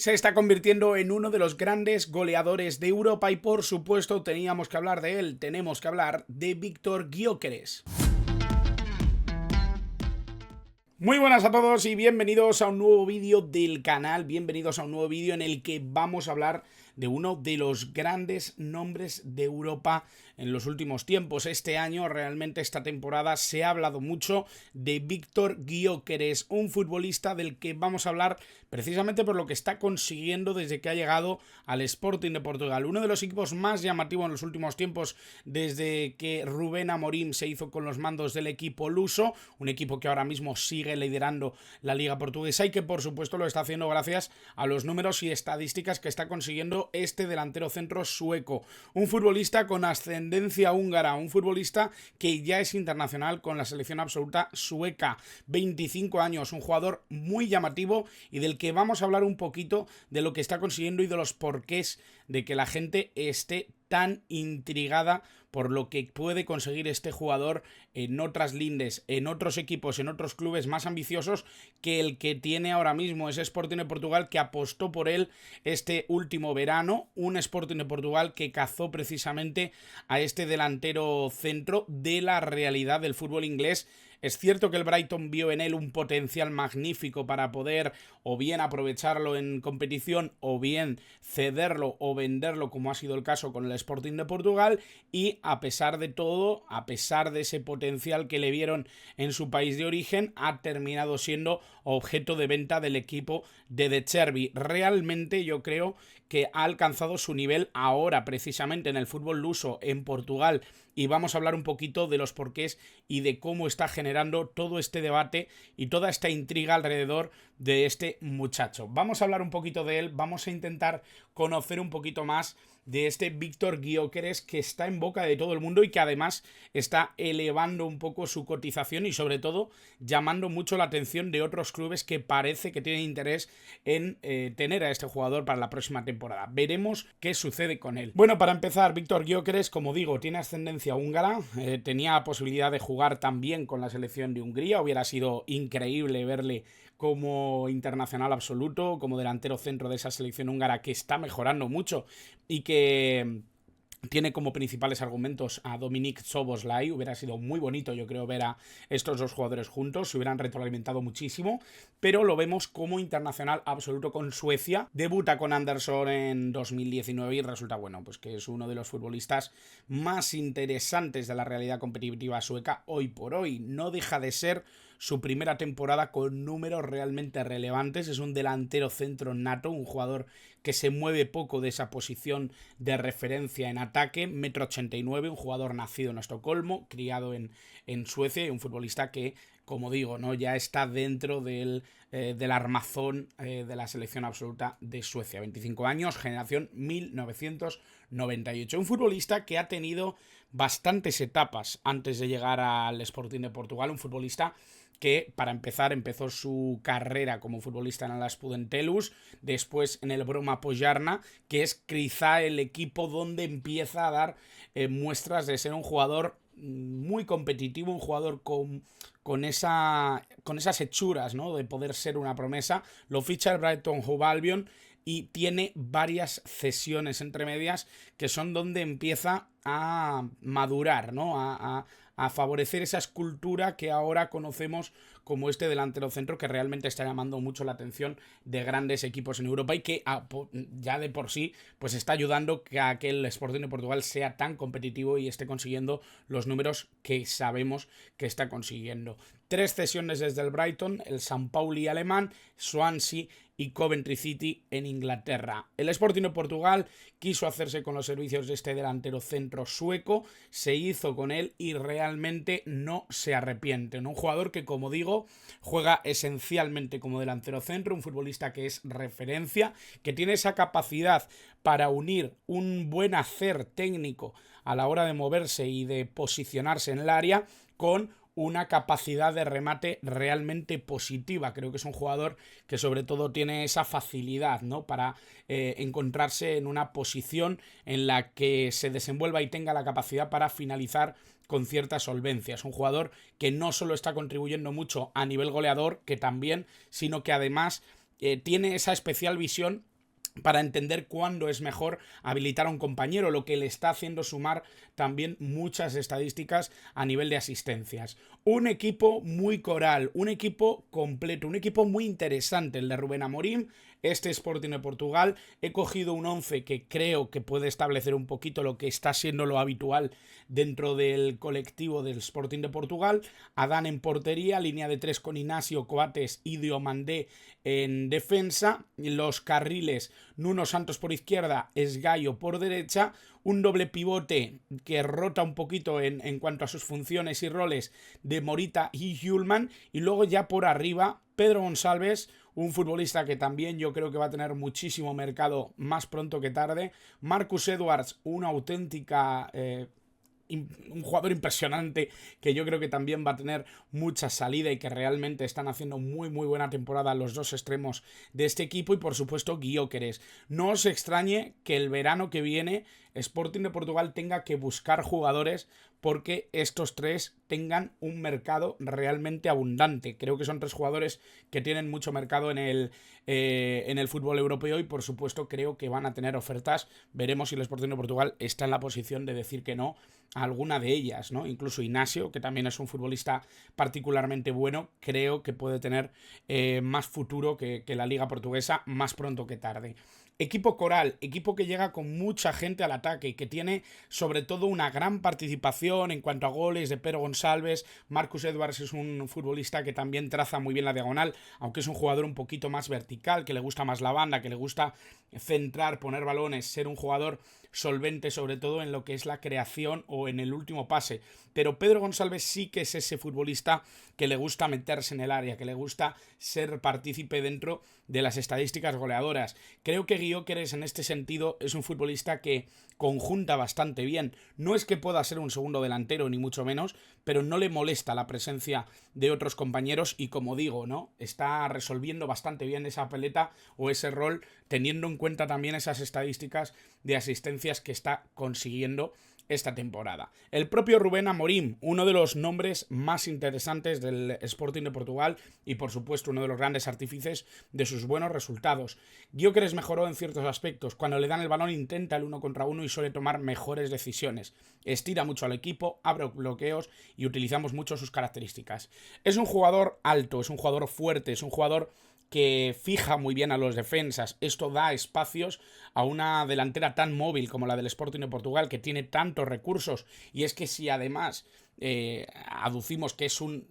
Se está convirtiendo en uno de los grandes goleadores de Europa y por supuesto teníamos que hablar de él, tenemos que hablar de Viktor Gyökeres. Muy buenas a todos y bienvenidos a un nuevo vídeo del canal, bienvenidos a un nuevo vídeo en el que vamos a hablar de uno de los grandes nombres de Europa en los últimos tiempos. Este año, realmente esta temporada, se ha hablado mucho de Viktor Gyökeres, un futbolista del que vamos a hablar precisamente por lo que está consiguiendo desde que ha llegado al Sporting de Portugal. Uno de los equipos más llamativos en los últimos tiempos desde que Rubén Amorim se hizo con los mandos del equipo luso, un equipo que ahora mismo sigue liderando la liga portuguesa y que por supuesto lo está haciendo gracias a los números y estadísticas que está consiguiendo este delantero centro sueco, un futbolista con ascendencia húngara, un futbolista que ya es internacional con la selección absoluta sueca, 25 años, un jugador muy llamativo y del que vamos a hablar un poquito de lo que está consiguiendo y de los porqués de que la gente esté tan intrigada por lo que puede conseguir este jugador en otras lindes, en otros equipos, en otros clubes más ambiciosos que el que tiene ahora mismo ese Sporting de Portugal, que apostó por él este último verano, un Sporting de Portugal que cazó precisamente a este delantero centro de la realidad del fútbol inglés. Es cierto que el Brighton vio en él un potencial magnífico para poder o bien aprovecharlo en competición o bien cederlo o venderlo, como ha sido el caso con el Sporting de Portugal, y a pesar de todo, a pesar de ese potencial que le vieron en su país de origen, ha terminado siendo objeto de venta del equipo de De Zerbi. Realmente yo creo que ha alcanzado su nivel ahora precisamente en el fútbol luso en Portugal, y vamos a hablar un poquito de los porqués y de cómo está generando todo este debate y toda esta intriga alrededor de este muchacho. Vamos a hablar un poquito de él, vamos a intentar conocer un poquito más de este Viktor Gyökeres, que está en boca de todo el mundo y que además está elevando un poco su cotización y sobre todo llamando mucho la atención de otros clubes que parece que tienen interés en tener a este jugador para la próxima temporada. Veremos qué sucede con él. Bueno, para empezar, Viktor Gyökeres, como digo, tiene ascendencia húngara, tenía posibilidad de jugar también con la selección de Hungría, hubiera sido increíble verle como internacional absoluto, como delantero centro de esa selección húngara que está mejorando mucho y que tiene como principales argumentos a Dominik Szoboszlai. Hubiera sido muy bonito, yo creo, ver a estos dos jugadores juntos, se hubieran retroalimentado muchísimo, pero lo vemos como internacional absoluto con Suecia. Debuta con Anderson en 2019 y resulta, bueno, pues que es uno de los futbolistas más interesantes de la realidad competitiva sueca hoy por hoy. No deja de ser su primera temporada con números realmente relevantes. Es un delantero centro nato, un jugador que se mueve poco de esa posición de referencia en ataque, 1,89 m, un jugador nacido en Estocolmo, criado en Suecia y un futbolista que, como digo, ¿no?, ya está dentro del armazón de la selección absoluta de Suecia. 25 años, generación 1998. Un futbolista que ha tenido bastantes etapas antes de llegar al Sporting de Portugal, un futbolista que, para empezar, empezó su carrera como futbolista en el Studentelus, después en el Broma Pojarna, que es quizá el equipo donde empieza a dar muestras de ser un jugador muy competitivo, un jugador con esas hechuras, ¿no?, de poder ser una promesa. Lo ficha el Brighton Hove Albion y tiene varias cesiones entre medias que son donde empieza a madurar, ¿no?, a favorecer esa escultura que ahora conocemos como este delantero centro, que realmente está llamando mucho la atención de grandes equipos en Europa y que ya de por sí pues está ayudando a que el Sporting de Portugal sea tan competitivo y esté consiguiendo los números que sabemos que está consiguiendo. 3 cesiones desde el Brighton, el San Pauli alemán, Swansea y Coventry City en Inglaterra. El Sporting de Portugal quiso hacerse con los servicios de este delantero centro sueco, se hizo con él y realmente no se arrepiente. Un jugador que, como digo, juega esencialmente como delantero centro, un futbolista que es referencia, que tiene esa capacidad para unir un buen hacer técnico a la hora de moverse y de posicionarse en el área con una capacidad de remate realmente positiva. Creo que es un jugador que sobre todo tiene esa facilidad, ¿no?, para encontrarse en una posición en la que se desenvuelva y tenga la capacidad para finalizar con cierta solvencia. Es un jugador que no solo está contribuyendo mucho a nivel goleador, que también, sino que además tiene esa especial visión para entender cuándo es mejor habilitar a un compañero, lo que le está haciendo sumar también muchas estadísticas a nivel de asistencias. Un equipo muy coral, un equipo completo, un equipo muy interesante el de Rubén Amorim, este Sporting de Portugal. He cogido un 11 que creo que puede establecer un poquito lo que está siendo lo habitual dentro del colectivo del Sporting de Portugal. Adán en portería, línea de 3 con Inacio, Coates y Diomandé en defensa, los carriles Nuno Santos por izquierda, Esgaio por derecha, un doble pivote que rota un poquito en cuanto a sus funciones y roles de Morita y Hjulmand, y luego ya por arriba Pedro Gonçalves, un futbolista que también yo creo que va a tener muchísimo mercado más pronto que tarde, Marcus Edwards, una auténtica un jugador impresionante que yo creo que también va a tener mucha salida y que realmente están haciendo muy buena temporada los dos extremos de este equipo, y por supuesto Gyökeres. No os extrañe que el verano que viene Sporting de Portugal tenga que buscar jugadores porque estos tres tengan un mercado realmente abundante. Creo que son tres jugadores que tienen mucho mercado en el fútbol europeo, y por supuesto creo que van a tener ofertas. Veremos si el Sporting de Portugal está en la posición de decir que no a alguna de ellas, ¿no? Incluso Inacio, que también es un futbolista particularmente bueno, creo que puede tener más futuro que la liga portuguesa más pronto que tarde. Equipo coral, equipo que llega con mucha gente al ataque y que tiene sobre todo una gran participación en cuanto a goles de Pedro Gonçalves. Marcus Edwards es un futbolista que también traza muy bien la diagonal, aunque es un jugador un poquito más vertical, que le gusta más la banda, que le gusta centrar, poner balones, ser un jugador solvente sobre todo en lo que es la creación o en el último pase. Pero Pedro Gonçalves sí que es ese futbolista que le gusta meterse en el área, que le gusta ser partícipe dentro de las estadísticas goleadoras. Creo que Gyökeres en este sentido es un futbolista que conjunta bastante bien. No es que pueda ser un segundo delantero ni mucho menos, pero no le molesta la presencia de otros compañeros y, como digo, ¿no?, está resolviendo bastante bien esa peleta o ese rol, teniendo en cuenta también esas estadísticas de asistencias que está consiguiendo esta temporada. El propio Rubén Amorim, uno de los nombres más interesantes del Sporting de Portugal y por supuesto uno de los grandes artífices de sus buenos resultados. Gyökeres mejoró en ciertos aspectos. Cuando le dan el balón intenta el 1 contra 1 y suele tomar mejores decisiones. Estira mucho al equipo, abre bloqueos y utilizamos mucho sus características. Es un jugador alto, es un jugador fuerte, es un jugador que fija muy bien a los defensas. Esto da espacios a una delantera tan móvil como la del Sporting de Portugal, que tiene tantos recursos. Y es que si además aducimos que es un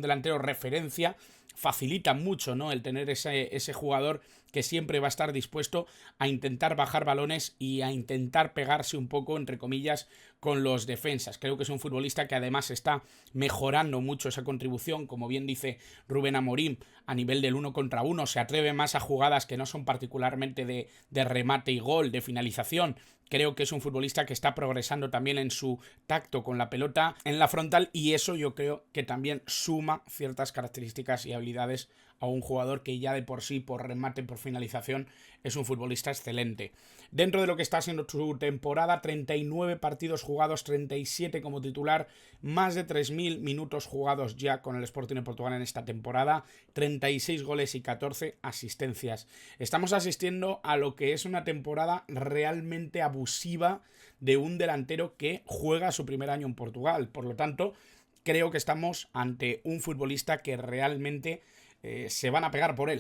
delantero referencia, facilita mucho, ¿no?, el tener ese jugador que siempre va a estar dispuesto a intentar bajar balones y a intentar pegarse un poco, entre comillas, con los defensas. Creo que es un futbolista que además está mejorando mucho esa contribución, como bien dice Rubén Amorim, a nivel del 1 contra 1, se atreve más a jugadas que no son particularmente de remate y gol, de finalización. Creo que es un futbolista que está progresando también en su tacto con la pelota en la frontal, y eso yo creo que también suma ciertas características y habilidades a un jugador que ya de por sí, por remate, por finalización, es un futbolista excelente. Dentro de lo que está siendo su temporada, 39 partidos jugados, 37 como titular, más de 3.000 minutos jugados ya con el Sporting de Portugal en esta temporada, 36 goles y 14 asistencias. Estamos asistiendo a lo que es una temporada realmente abusiva de un delantero que juega su primer año en Portugal. Por lo tanto, creo que estamos ante un futbolista que realmente se van a pegar por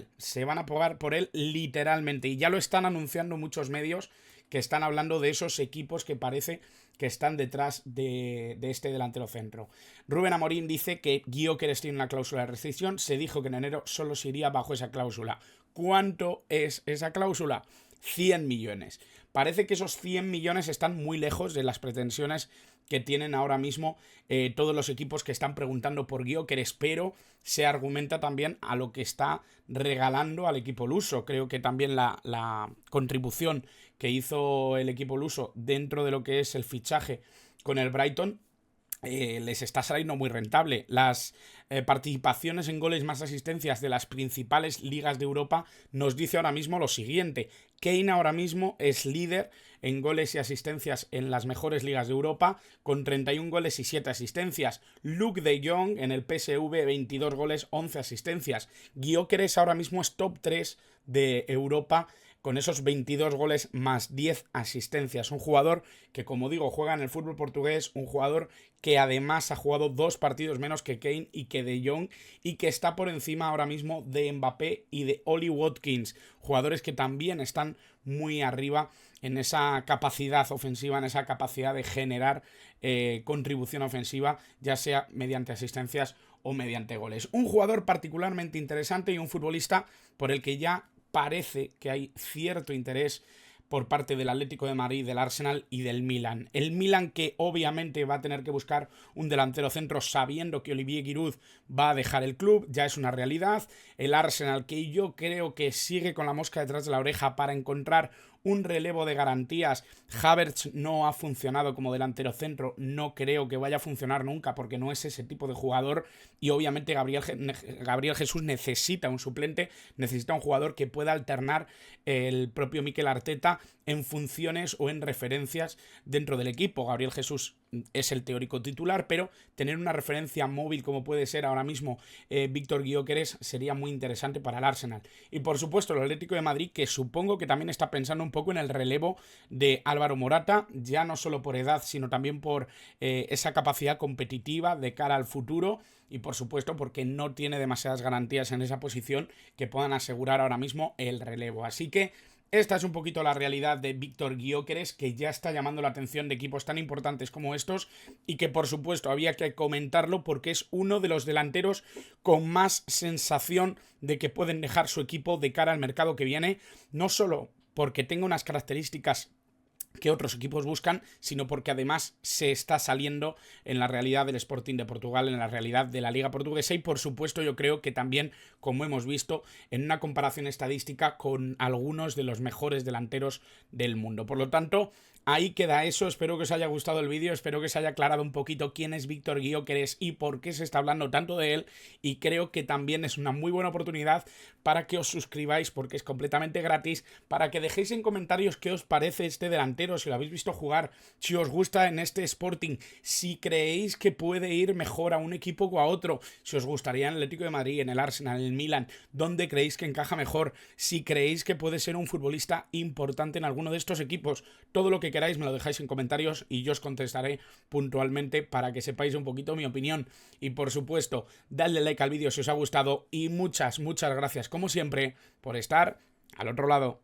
él literalmente, y ya lo están anunciando muchos medios que están hablando de esos equipos que parece que están detrás de este delantero centro. Rubén Amorim dice que Gyökeres tiene una cláusula de rescisión, se dijo que en enero solo se iría bajo esa cláusula. ¿Cuánto es esa cláusula? 100 millones. Parece que esos 100 millones están muy lejos de las pretensiones que tienen ahora mismo todos los equipos que están preguntando por Gyökeres, pero se argumenta también a lo que está regalando al equipo luso. Creo que también la contribución que hizo el equipo luso dentro de lo que es el fichaje con el Brighton les está saliendo muy rentable. Las participaciones en goles más asistencias de las principales ligas de Europa nos dice ahora mismo lo siguiente: Kane ahora mismo es líder en goles y asistencias en las mejores ligas de Europa, con 31 goles y 7 asistencias. Luke de Jong en el PSV, 22 goles, 11 asistencias. Gyökeres ahora mismo es top 3 de Europa con esos 22 goles más 10 asistencias. Un jugador que, como digo, juega en el fútbol portugués, un jugador que además ha jugado 2 partidos menos que Kane y que De Jong, y que está por encima ahora mismo de Mbappé y de Oli Watkins, jugadores que también están muy arriba en esa capacidad ofensiva, en esa capacidad de generar contribución ofensiva, ya sea mediante asistencias o mediante goles. Un jugador particularmente interesante y un futbolista por el que ya parece que hay cierto interés por parte del Atlético de Madrid, del Arsenal y del Milan. El Milan, que obviamente va a tener que buscar un delantero centro sabiendo que Olivier Giroud va a dejar el club, ya es una realidad. El Arsenal, que yo creo que sigue con la mosca detrás de la oreja para encontrar un relevo de garantías. Havertz no ha funcionado como delantero centro, no creo que vaya a funcionar nunca porque no es ese tipo de jugador, y obviamente Gabriel Jesús necesita un suplente, necesita un jugador que pueda alternar el propio Mikel Arteta en funciones o en referencias dentro del equipo. Gabriel Jesús es el teórico titular, pero tener una referencia móvil como puede ser ahora mismo Víctor Gyökeres sería muy interesante para el Arsenal. Y por supuesto el Atlético de Madrid, que supongo que también está pensando un poco en el relevo de Álvaro Morata, ya no solo por edad, sino también por esa capacidad competitiva de cara al futuro, y por supuesto porque no tiene demasiadas garantías en esa posición que puedan asegurar ahora mismo el relevo. Así que esta es un poquito la realidad de Víctor Gyökeres, que ya está llamando la atención de equipos tan importantes como estos, y que por supuesto había que comentarlo porque es uno de los delanteros con más sensación de que pueden dejar su equipo de cara al mercado que viene, no solo porque tenga unas características que otros equipos buscan, sino porque además se está saliendo en la realidad del Sporting de Portugal, en la realidad de la Liga Portuguesa, y por supuesto yo creo que también, como hemos visto, en una comparación estadística con algunos de los mejores delanteros del mundo. Por lo tanto, ahí queda eso. Espero que os haya gustado el vídeo, espero que os haya aclarado un poquito quién es Víctor Gyökeres y por qué se está hablando tanto de él, y creo que también es una muy buena oportunidad para que os suscribáis, porque es completamente gratis, para que dejéis en comentarios qué os parece este delantero, si lo habéis visto jugar, si os gusta en este Sporting, si creéis que puede ir mejor a un equipo o a otro, si os gustaría en el Atlético de Madrid, en el Arsenal, en el Milan, dónde creéis que encaja mejor, si creéis que puede ser un futbolista importante en alguno de estos equipos. Todo lo que queráis me lo dejáis en comentarios y yo os contestaré puntualmente para que sepáis un poquito mi opinión. Y por supuesto, dadle like al vídeo si os ha gustado, y muchas gracias como siempre por estar al otro lado.